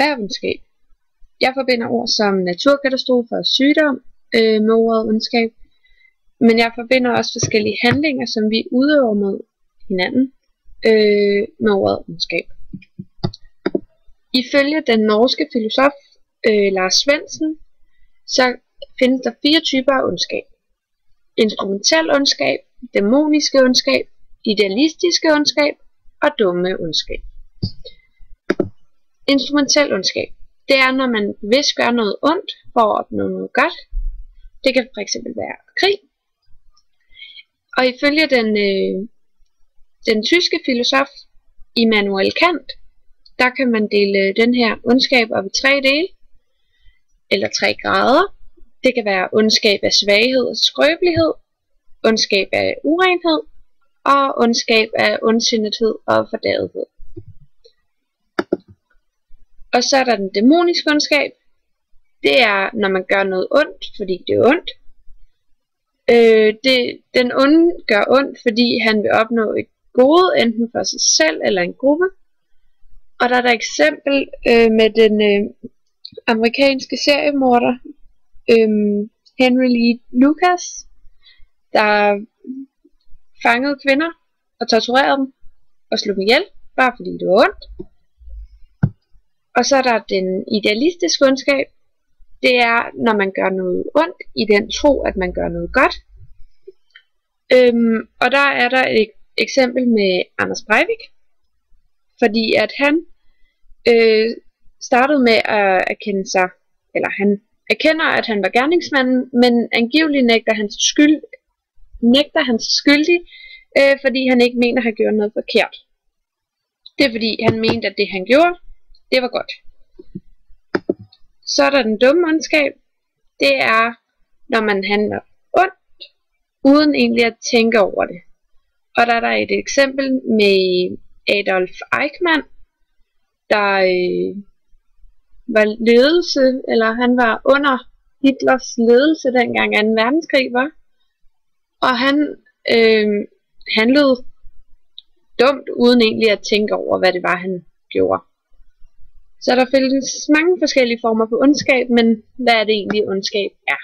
Hvad er ondskab? Jeg forbinder ord som naturkatastrofer og sygdom med ordet ondskab, men jeg forbinder også forskellige handlinger, som vi udøver mod hinanden med ordet ondskab. Ifølge den norske filosof Lars Svendsen, så findes der 4 typer af ondskab. Instrumentel ondskab, dæmoniske ondskab, idealistiske ondskab og dumme ondskab. Instrumentel ondskab, det er, når man bevidst gør noget ondt for at opnå noget godt. Det kan fx være krig. Og ifølge den tyske filosof Immanuel Kant, der kan man dele den her ondskab op i 3 dele, eller 3 grader. Det kan være ondskab af svaghed og skrøbelighed, ondskab af urenhed, og ondskab af ondsindethed og fordagethed. Og så er der den dæmoniske ondskab. Det er, når man gør noget ondt, fordi det er ondt. Den onde gør ondt, fordi han vil opnå et gode, enten for sig selv eller en gruppe. Og der er der eksempel med den amerikanske seriemorder Henry Lee Lucas, der fangede kvinder og torturerede dem og slog dem ihjel, bare fordi det var ondt. Og så er der den idealistiske ondskab. Det er, når man gør noget ondt i den tro, at man gør noget godt. Og der er der et eksempel med Anders Breivik, fordi at han startede med at erkende sig, eller han erkender, at han var gerningsmanden, men angiveligt nægter han sig skyldig, fordi han ikke mener, at han gjorde noget forkert. Det er fordi, han mente, at det han gjorde, det var godt. Så er der den dumme ondskab. Det er, når man handler ondt, uden egentlig at tænke over det. Og der er der et eksempel med Adolf Eichmann, der var ledelse, eller han var under Hitlers ledelse dengang 2. verdenskrig var. Og han handlede dumt, uden egentlig at tænke over, hvad det var, han gjorde. Så der findes mange forskellige former for ondskab, men hvad er det egentlig ondskab er?